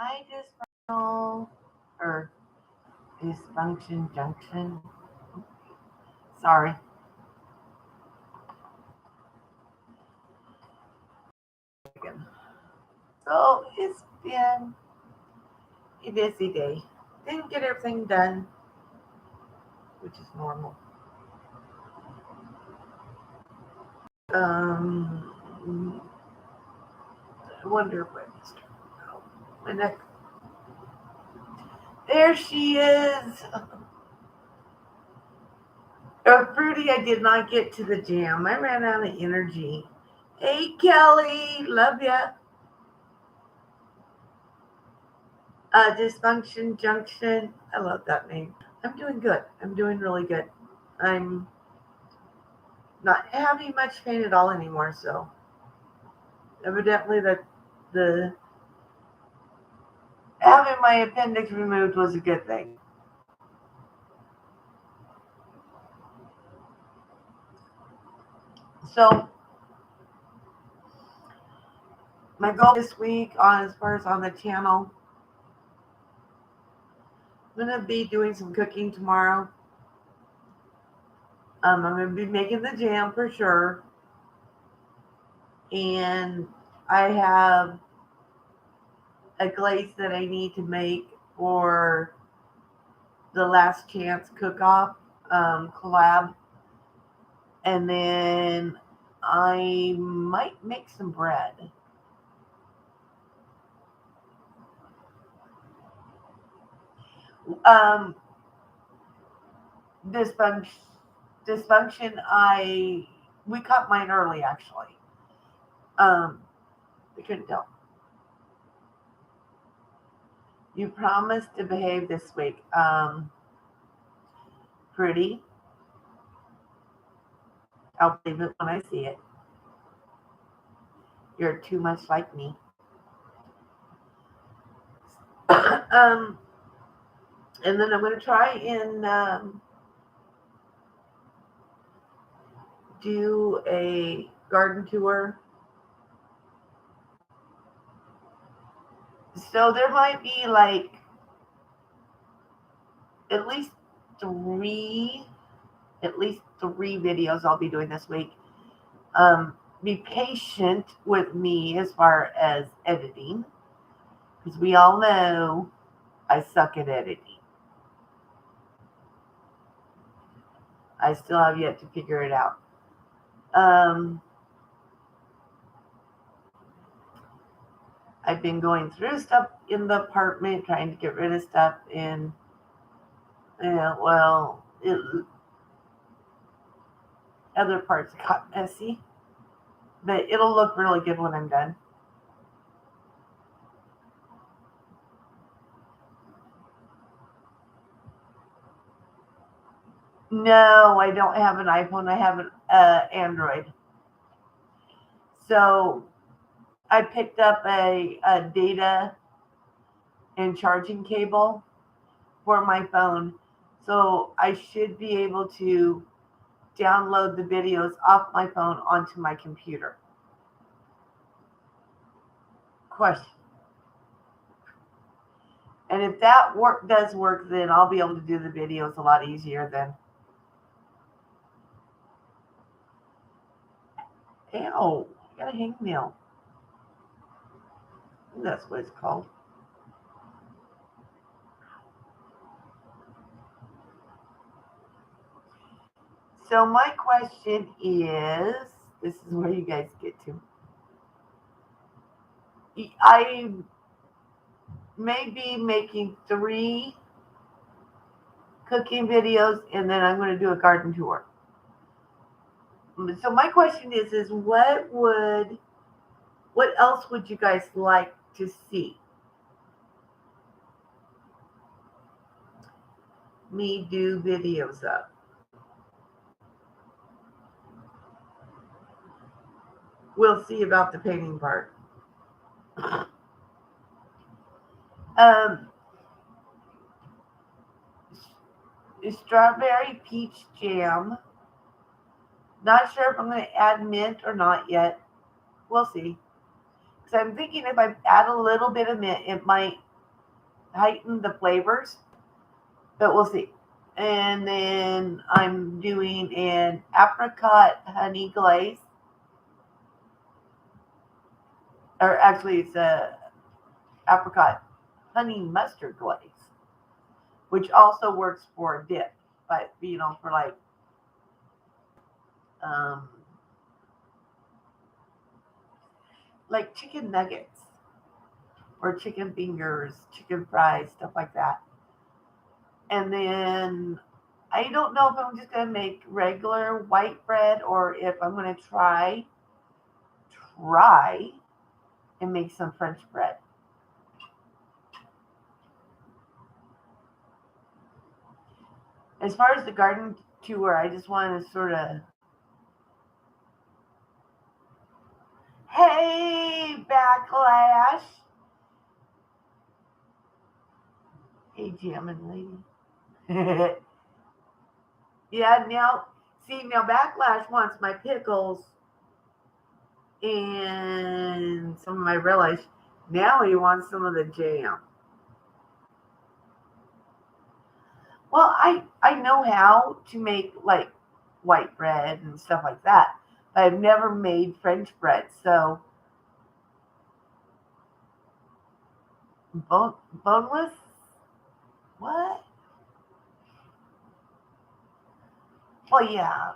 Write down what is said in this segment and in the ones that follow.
Hi, dysfunctional or dysfunction junction. Sorry. So it's been a busy day. Didn't get everything done, which is normal. Um, I wonder where Mr. Oh, my neck. There she is. Oh, Fruity, I did not get to the jam. I ran out of energy. Hey, Kelly, love ya. Dysfunction Junction. I love that name. I'm doing good. I'm doing really good. I'm not having much pain at all anymore, so evidently the having my appendix removed was a good thing. So my goal this week on as far as on the channel, I'm gonna be doing some cooking tomorrow. I'm gonna be making the jam for sure. And I have a glaze that I need to make for the last chance cook off collab. And then I might make some bread. Um, dysfunction, dysfunction. We caught mine early actually. Um, we couldn't tell. You promised to behave this week. Pretty. I'll believe it when I see it. You're too much like me. um, and then I'm going to try and do a garden tour. So there might be like at least three, at least three videos I'll be doing this week. Be patient with me as far as editing, because we all know I suck at editing. I still have yet to figure it out. Um, I've been going through stuff in the apartment, trying to get rid of stuff, and well, other parts got messy, but it'll look really good when I'm done. No, I don't have an iPhone. I have an Android. So I picked up a data and charging cable for my phone. So I should be able to download the videos off my phone onto my computer. Question. And if that does work, then I'll be able to do the videos a lot easier then. Ow, I got a hangnail. That's what it's called. So my question is, this is where you guys get to. I may be making 3 cooking videos, and then I'm going to do a garden tour. So my question is what else would you guys like to see me do videos of? We'll see about the painting part. Um, Strawberry peach jam. Not sure if I'm going to add mint or not yet. We'll see. Because I'm thinking if I add a little bit of mint, it might heighten the flavors, but we'll see. And then I'm doing an apricot honey glaze, or actually it's a apricot honey mustard glaze, which also works for a dip, but for um, like chicken nuggets or chicken fingers, chicken fries, stuff like that. And then I don't know if I'm just gonna make regular white bread or if I'm gonna try and make some French bread. As far as the garden tour, I just want to sort of, hey, Backlash. Hey, jamming lady. Yeah, now Backlash wants my pickles and some of my relish. Now he wants some of the jam. Well, I know how to make like white bread and stuff like that, but I've never made French bread. So boneless? What? Well, yeah.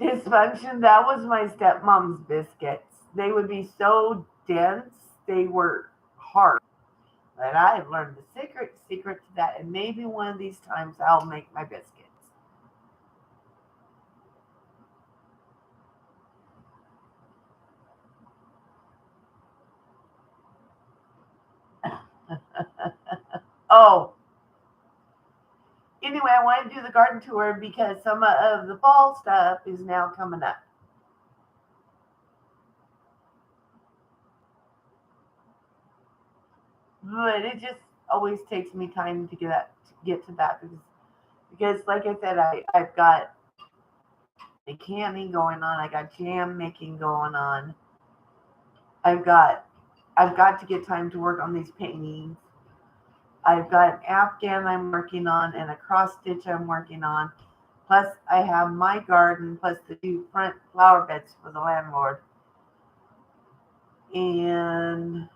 Dysfunction. That was my stepmom's biscuits. They would be so dense. They were hard. But I've learned the secret to that, and maybe one of these times I'll make my biscuits. Oh, anyway, I want to do the garden tour because some of the fall stuff is now coming up. But it just always takes me time to get to that because like I said, I've got the canning going on, I got jam making going on. I've got I've got to get time to work on these paintings. I've got an Afghan I'm working on and a cross stitch I'm working on. Plus, I have my garden, plus the two front flower beds for the landlord. And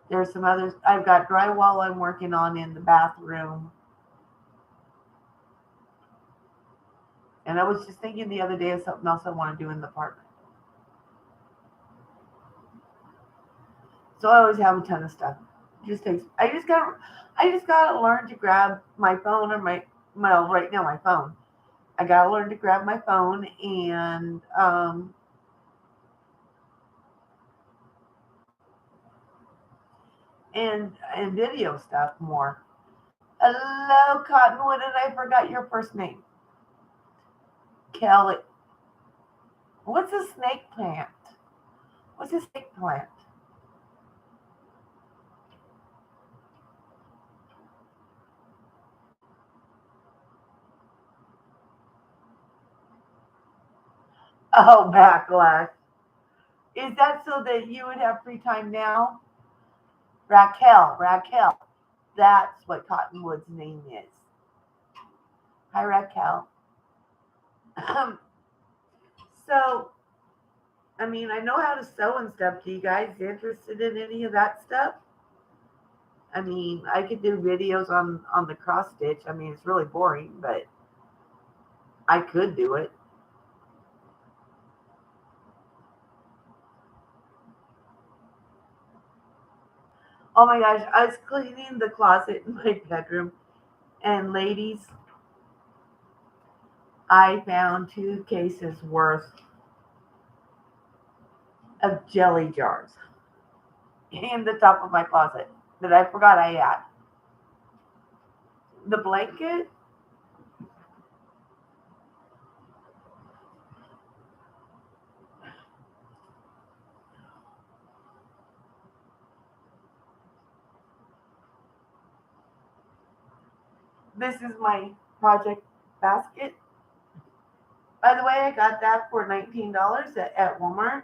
there's some others. I've got drywall I'm working on in the bathroom. And I was just thinking the other day of something else I want to do in the apartment. So I always have a ton of stuff. It just takes. I just gotta learn to grab my phone or well, right now my phone. I gotta learn to grab my phone and video stuff more. Hello, Cottonwood, and I forgot your first name. Kelly. What's a snake plant? What's a snake plant? Oh, backlash. Is that so that you would have free time now? Raquel. That's what Cottonwood's name is. Hi, Raquel. So, I mean, I know how to sew and stuff. Do you guys interested in any of that stuff? I mean, I could do videos on the cross stitch. I mean, it's really boring, but I could do it. Oh my gosh, I was cleaning the closet in my bedroom, and ladies, I found 2 cases worth of jelly jars in the top of my closet that I forgot I had. The blanket, this is my project basket. By the way, I got that for $19 at Walmart.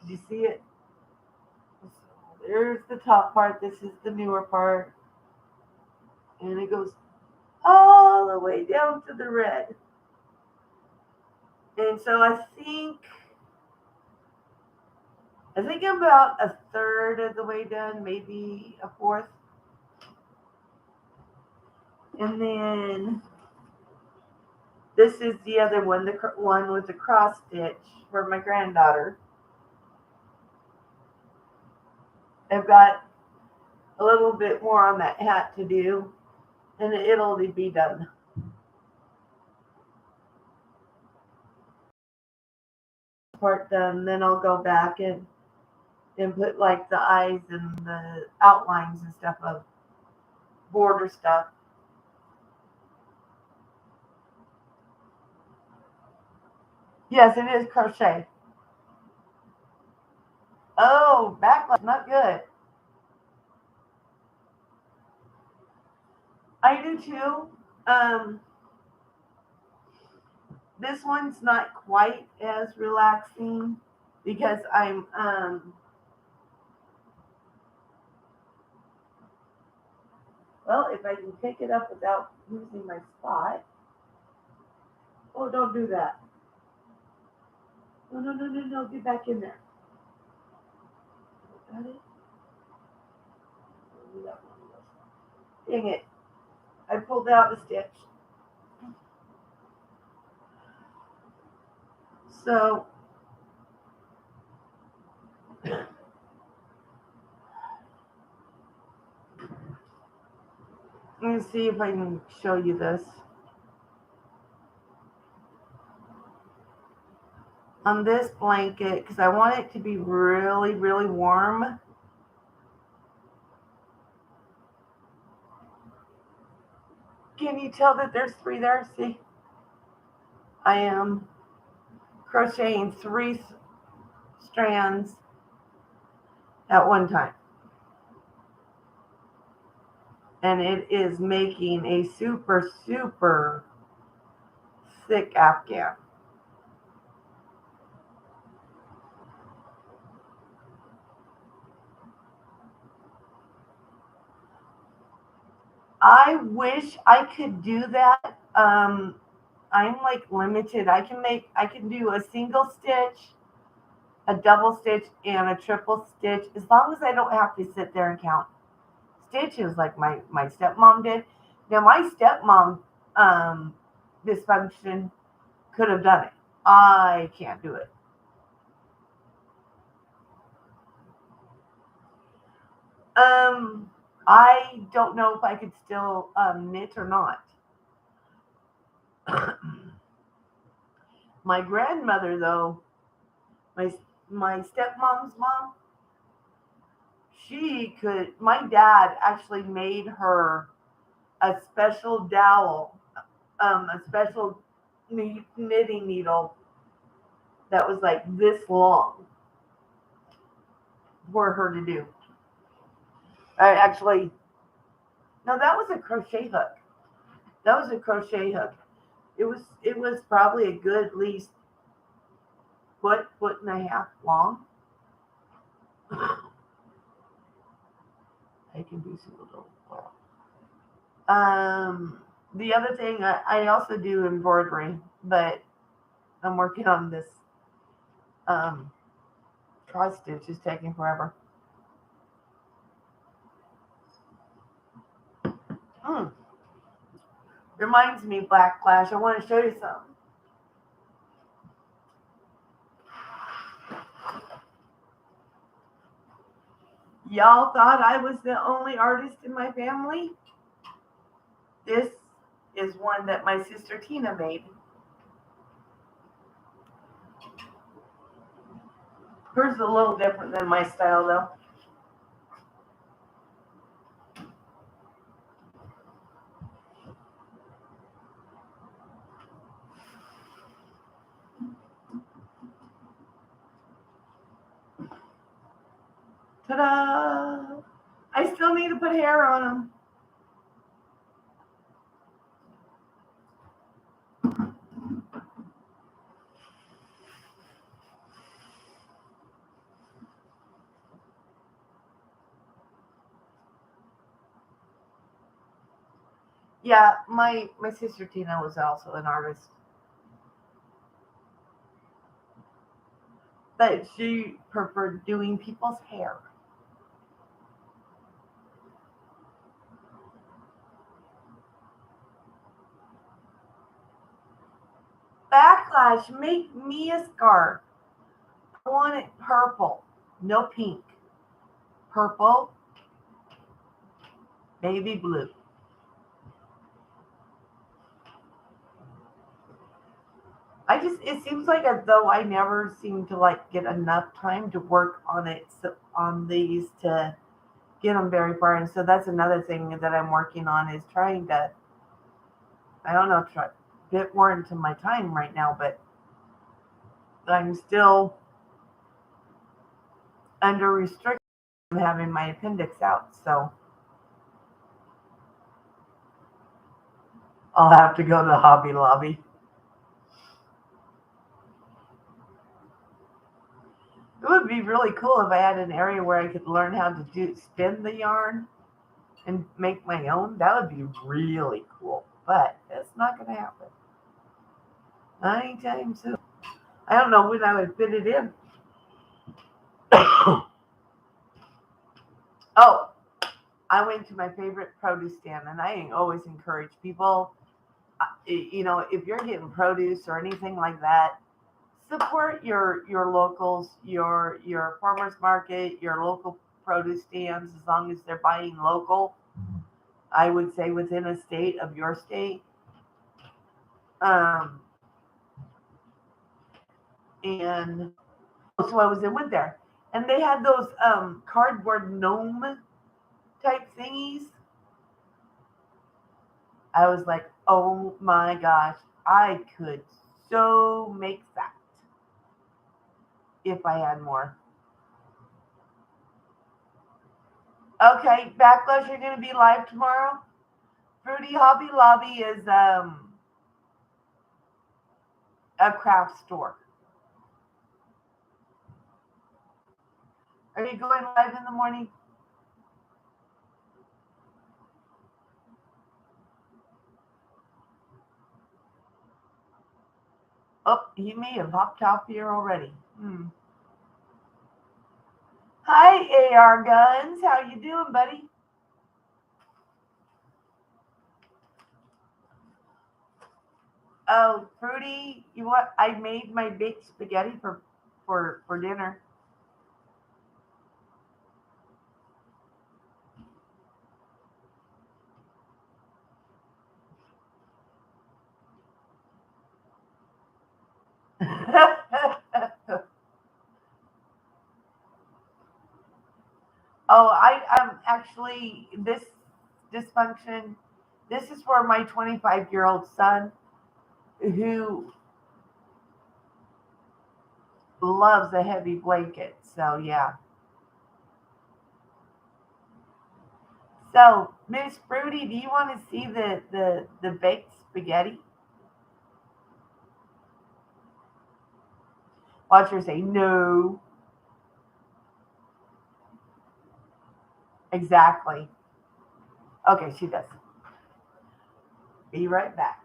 Did you see it? So there's the top part. This is the newer part. And it goes all the way down to the red. And so I think I'm about a third of the way done, maybe a fourth. And then this is the other one, the one with the cross stitch for my granddaughter. I've got a little bit more on that hat to do, and it'll be done. Part done, then I'll go back and put like the eyes and the outlines and stuff of border stuff. Yes, it is crochet. Oh, backlash, not good. I do too. This one's not quite as relaxing because well, if I can pick it up without losing my spot. Oh, don't do that. No, no, no, no, no, get back in there. Got it? Dang it. I pulled out a stitch. So let me see if I can show you this. On this blanket, because I want it to be really, really warm. Can you tell that there's three there? See? I am crocheting three strands at one time. And it is making a super, super thick afghan. I wish I could do that. I'm like limited. I can do a single stitch, a double stitch, and a triple stitch as long as I don't have to sit there and count stitches like my stepmom did. Now my stepmom dysfunction could have done it. I can't do it. I don't know if I could still knit or not. My grandmother, though, my my stepmom's mom, she could. My dad actually made her a special dowel, a special knitting needle that was like this long for her to do. I actually, no, that was a crochet hook. That was a crochet hook. It was probably a good at least foot and a half long. I can do some little. The other thing I also do embroidery, but I'm working on this cross stitch is taking forever. Mm. Reminds me, Black Clash. I want to show you something. Y'all thought I was the only artist in my family? This is one that my sister Tina made. Hers is a little different than my style, though. Ta-da! I still need to put hair on them. Yeah, my sister Tina was also an artist, but she preferred doing people's hair. Backlash, make me a scarf. I want it purple, no pink. Purple, baby blue. It seems like as though I never seem to like get enough time to work on it, on these to get them very far. And so that's another thing that I'm working on is trying to, I don't know, try get more into my time right now, but I'm still under restriction from having my appendix out. So I'll have to go to Hobby Lobby. It would be really cool if I had an area where I could learn how to spin the yarn and make my own. That would be really cool. But that's not going to happen anytime soon. I don't know when I would fit it in. Oh, I went to my favorite produce stand, and I always encourage people, if you're getting produce or anything like that, support your locals, your farmers market, your local produce stands, as long as they're buying local. I would say within a state of your state. Um, and so I was in with there, and they had those cardboard gnome type thingies. I was like, oh my gosh, I could so make that if I had more. Okay, Backlash, you're going to be live tomorrow. Fruity Hobby Lobby is a craft store. Are you going live in the morning? Oh, he may have hopped off here already. Hi, AR Guns. How you doing, buddy? Oh, Fruity, you what? I made my baked spaghetti for dinner. Oh, I'm actually this dysfunction. This is for my 25-year-old son who loves a heavy blanket. So yeah. So Miss Fruity, do you want to see the baked spaghetti? Watch her say no. Exactly. Okay, she does. Be right back.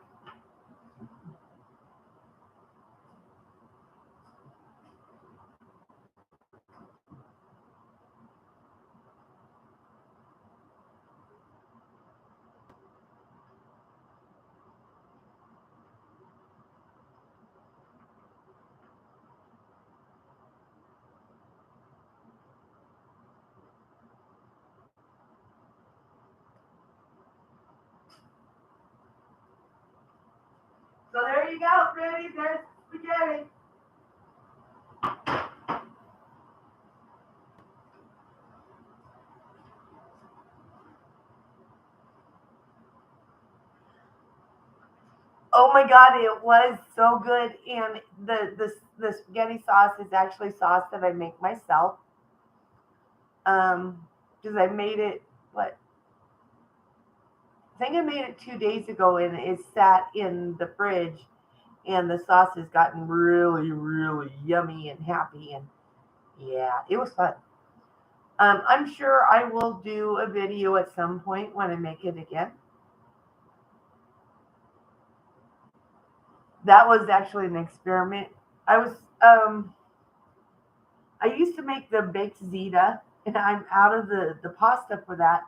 So there you go, Fruity. There's spaghetti. Oh my god, it was so good. And the spaghetti sauce is actually sauce that I make myself. Because I made it, what, I think I made it 2 days ago and it sat in the fridge and the sauce has gotten really, really yummy and happy. And yeah, it was fun. I'm sure I will do a video at some point when I make it again. That was actually an experiment. I was I used to make the baked ziti, and I'm out of the pasta for that.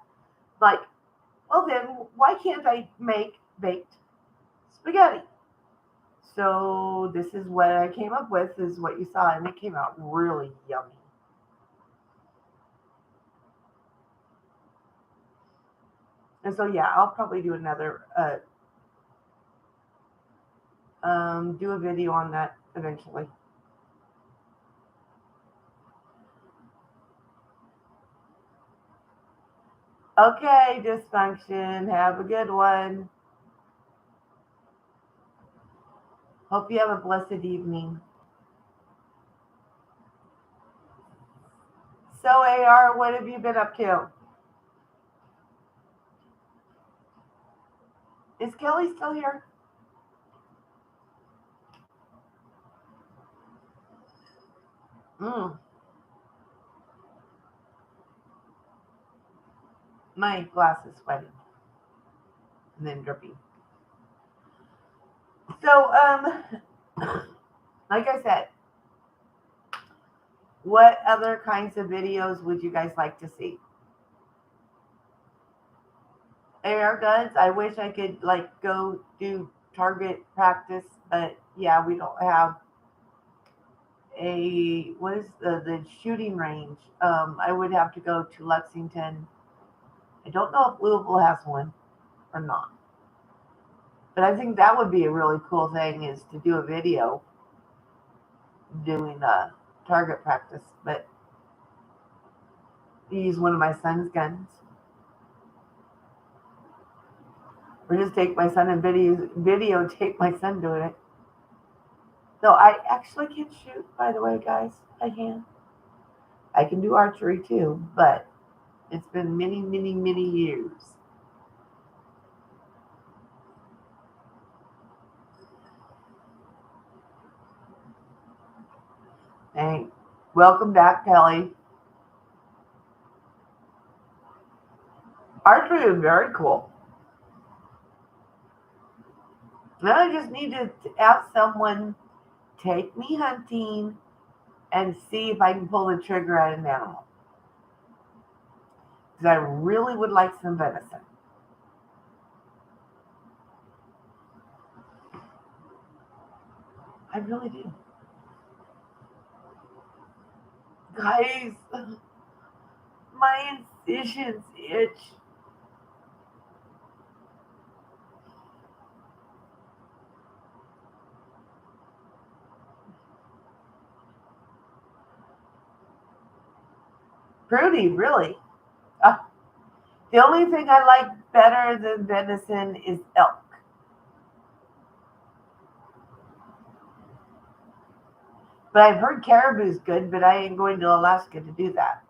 Like, well then, why can't I make baked spaghetti? So this is what I came up with. Is what you saw, and it came out really yummy. And so yeah, I'll probably do another do a video on that eventually. Okay, dysfunction. Have a good one. Hope you have a blessed evening. So, AR, what have you been up to? Is Kelly still here? Mm, my glass is sweating and then dripping. So, like I said, what other kinds of videos would you guys like to see? AR guns. I wish I could like go do target practice, but yeah, we don't have a what is the shooting range. I would have to go to Lexington. I don't know if Louisville has one or not, but I think that would be a really cool thing is to do a video doing target practice, but use one of my son's guns, or just take my son and videotape my son doing it. So I actually can shoot, by the way, guys. I can. I can do archery too, but it's been many, many, many years. Hey, welcome back, Kelly. Archery is very cool. Now I just need to have someone take me hunting and see if I can pull the trigger at an animal. Because I really would like some venison. I really do. Guys, my incisions itch. Fruity, really. Uh, the only thing I like better than venison is elk. But I've heard caribou's good, but I ain't going to Alaska to do that.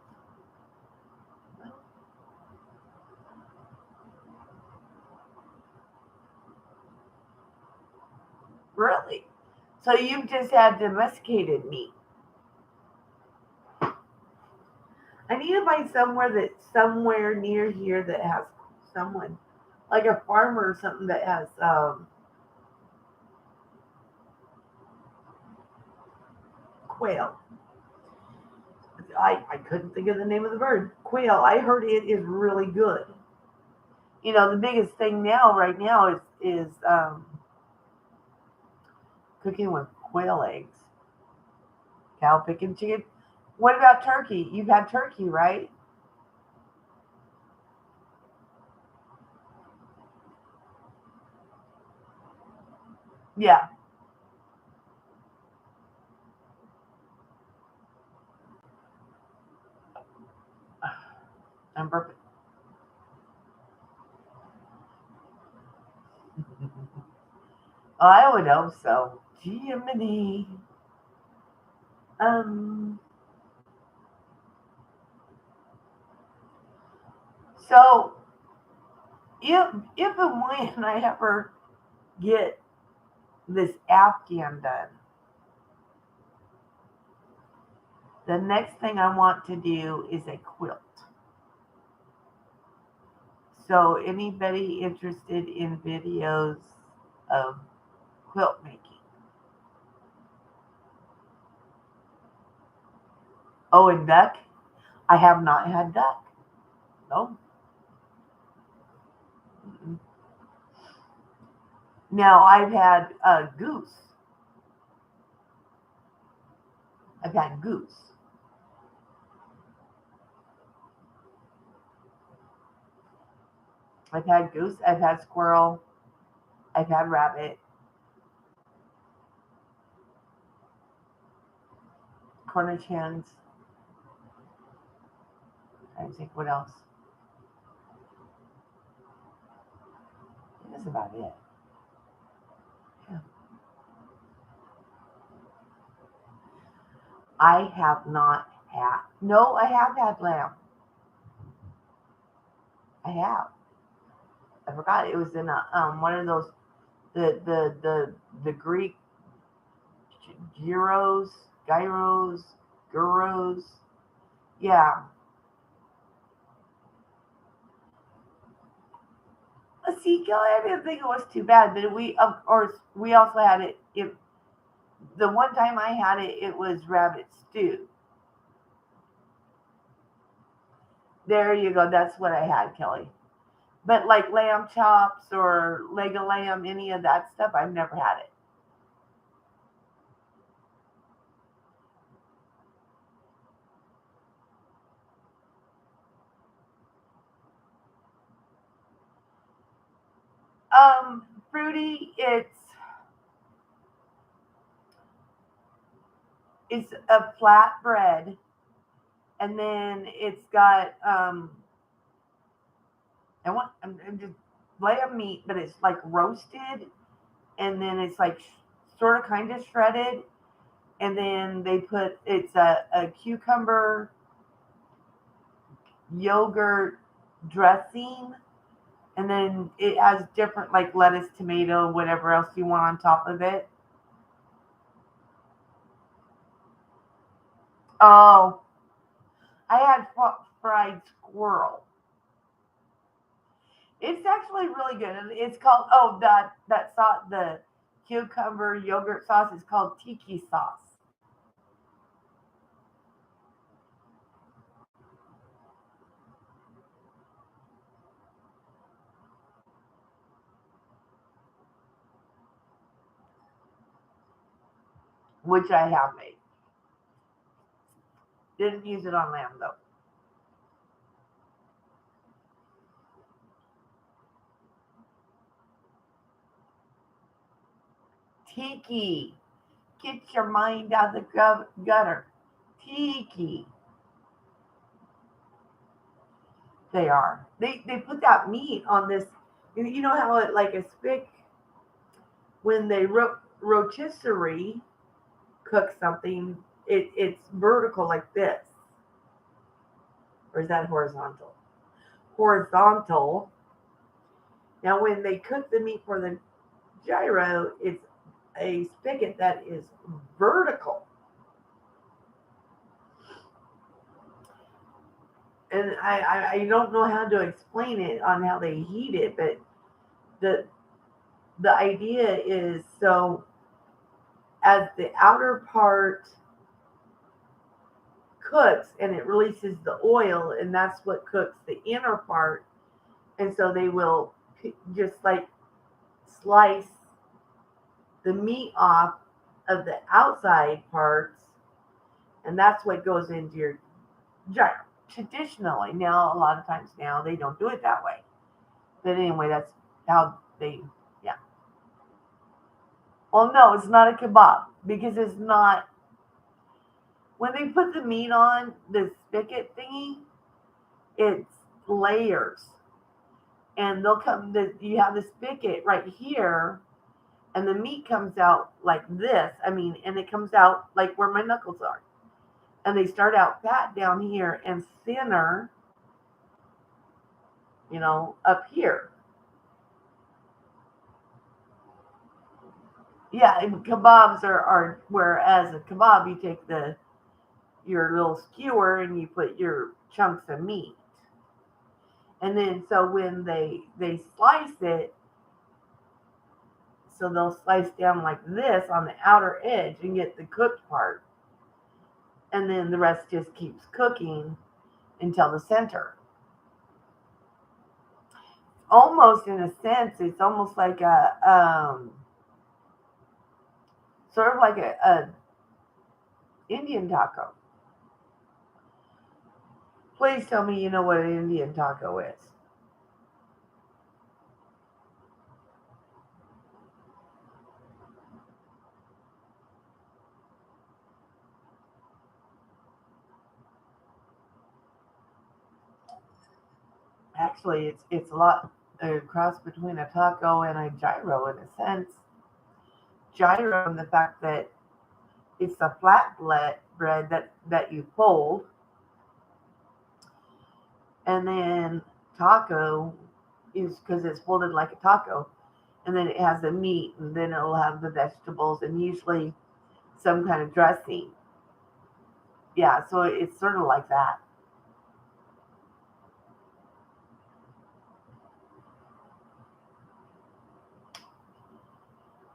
Really? So you've just had domesticated meat. I need to find somewhere near here that has someone like a farmer or something that has quail. I couldn't think of the name of the bird. Quail. I heard it is really good. You know, the biggest thing right now, is cooking with quail eggs. Cow picking chicken. What about turkey? You've had turkey, right? Yeah, I'm perfect. I would hope so. Jiminy. Um, So if and when I ever get this Afghan done, the next thing I want to do is a quilt. So anybody interested in videos of quilt making? Oh, and duck? I have not had duck. No. Mm-mm. Now I've had goose. I've had goose. I've had goose. I've had squirrel. I've had rabbit. Cornish hens. I think what else? That's about it. Yeah. I have not had. No, I have had lamb. I have. I forgot it was in a one of those the Greek gyros. Yeah. See, I didn't think it was too bad, but we of course we also had it. The one time I had it, it was rabbit stew. There you go. That's what I had, Kelly. But like lamb chops or leg of lamb, any of that stuff, I've never had it. Fruity. It's a flat bread, and then it's got I'm just lamb meat, but it's like roasted, and then it's like sort of kind of shredded, and then they put it's a cucumber yogurt dressing, and then it has different like lettuce, tomato, whatever else you want on top of it. Oh, I had fried squirrel. It's actually really good. And it's called that sauce, the cucumber yogurt sauce is called tiki sauce, which I have made. Didn't use it on lamb though. Tiki, get your mind out of the gutter. Tiki, they are. They put that meat on this. You know how it like a spick when they rotisserie cook something. It's vertical like this, or is that horizontal? Horizontal. Now, when they cook the meat for the gyro, it's a spigot that is vertical. And I don't know how to explain it on how they heat it, but the the idea is so as the outer part cooks and it releases the oil, and that's what cooks the inner part. And so they will just like slice the meat off of the outside parts, and that's what goes into your gyro. Traditionally, now a lot of times now they don't do it that way. But anyway, that's how they, yeah. Well, no, it's not a kebab because it's not. When they put the meat on the spigot thingy, it's layers, and they'll come. You have the spigot right here, and the meat comes out like this. I mean, and it comes out like where my knuckles are, and they start out fat down here and thinner up here. Yeah, and kebabs are whereas a kebab you take your little skewer and you put your chunks of meat. And then so when they slice it, so they'll slice down like this on the outer edge and get the cooked part. And then the rest just keeps cooking until the center. Almost in a sense, it's almost like a sort of like a Indian taco. Please tell me you know what an Indian taco is. Actually, it's a lot a cross between a taco and a gyro in a sense. Gyro in the fact that it's a flat bread that you fold, and then taco is because it's folded like a taco, and then it has the meat, and then it'll have the vegetables, and usually some kind of dressing. Yeah, so it's sort of like that.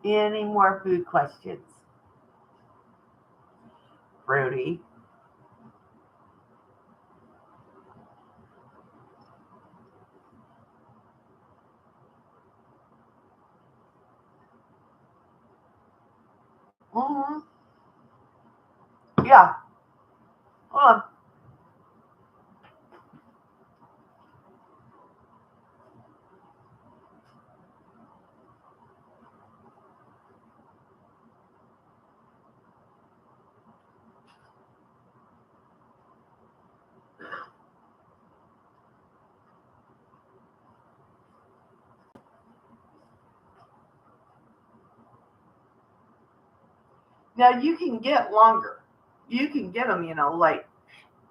Any more food questions? Fruity. Hmm. Yeah. Hold on. Now you can get longer. You can get them, like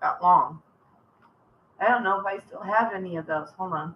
that long. I don't know if I still have any of those. Hold on.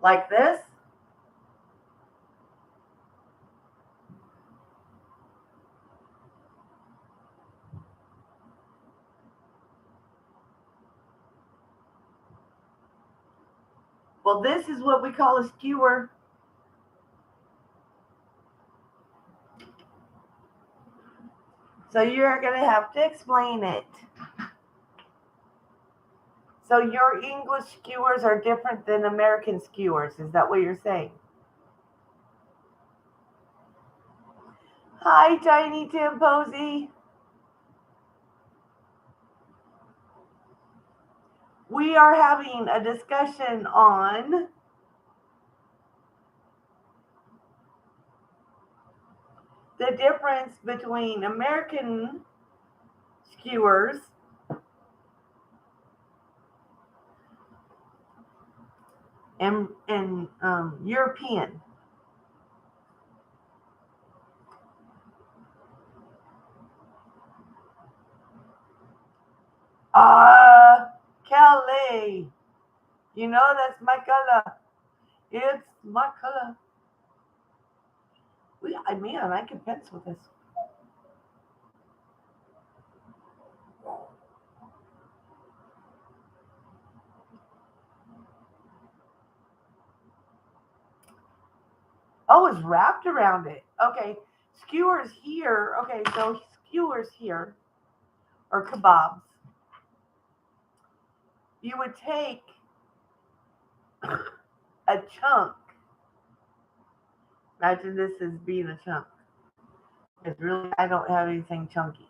Like this? Well, this is what we call a skewer. So you're going to have to explain it. So your English skewers are different than American skewers. Is that what you're saying? Hi, Tiny Tim Posey. We are having a discussion on the difference between American skewers and European. Kelly, that's my color. It's my color. Man, I can pencil this. Oh, it's wrapped around it. Okay, skewers here. Okay, so skewers here or kebabs. You would take a chunk. Imagine this as being a chunk. Because really, I don't have anything chunky.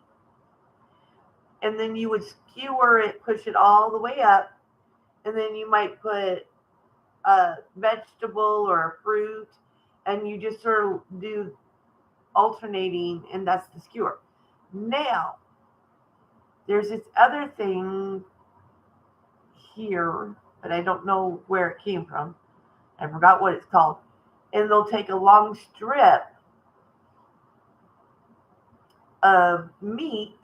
and then you would skewer it, push it all the way up, and then you might put a vegetable or a fruit, and you just sort of do alternating, and that's the skewer. Now, there's this other thing here, but I don't know where it came from. I forgot what it's called. And they'll take a long strip of meat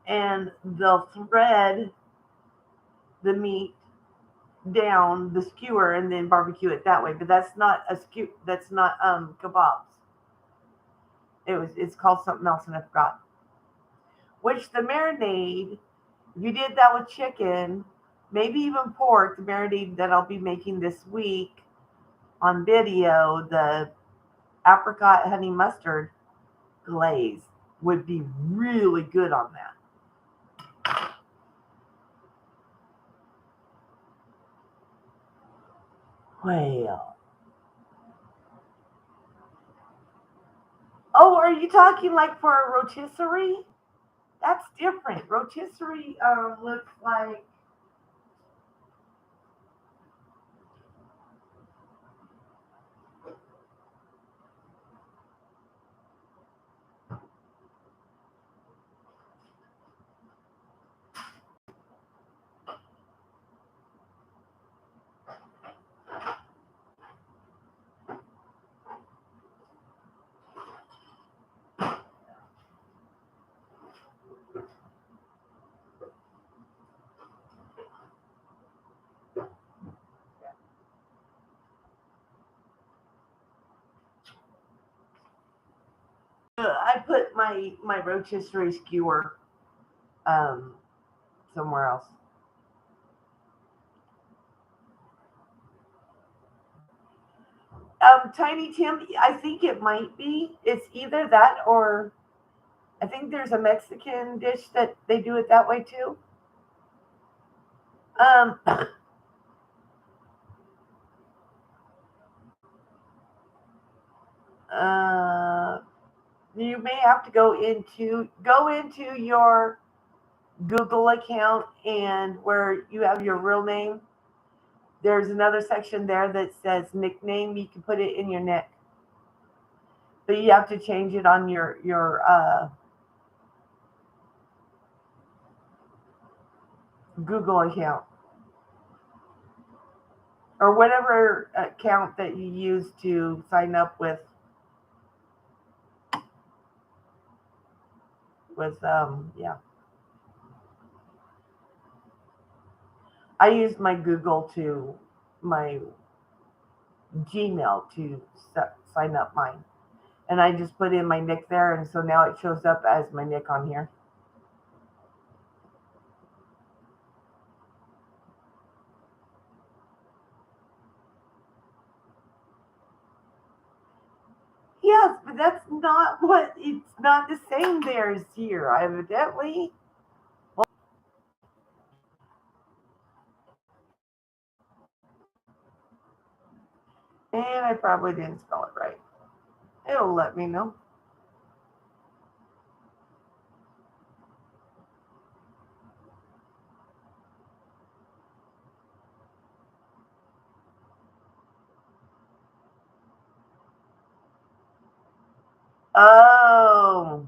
and they'll thread the meat down the skewer and then barbecue it that way. But that's not a skew. That's not kebabs. It's called something else and I forgot. Which the marinade, if you did that with chicken, maybe even pork, the marinade that I'll be making this week on video, the apricot honey mustard glaze would be really good on that. Well. Oh, are you talking like for a rotisserie? That's different. Rotisserie looks like I put my rotisserie skewer somewhere else. Tiny Tim, I think it might be. It's either that or I think there's a Mexican dish that they do it that way too. Um, uh, you may have to go into your Google account and where you have your real name. There's another section there that says nickname. You can put it in your nick, but you have to change it on your Google account or whatever account that you use to sign up with yeah. I use my Google to my Gmail to sign up mine, and I just put in my nick there, and so now it shows up as my nick on here. Yes, but that's not what it's not the same there as here, evidently. And I probably didn't spell it right. It'll let me know. Oh.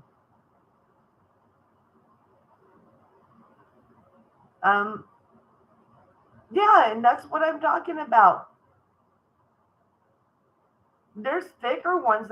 Um yeah, and that's what I'm talking about. There's thicker ones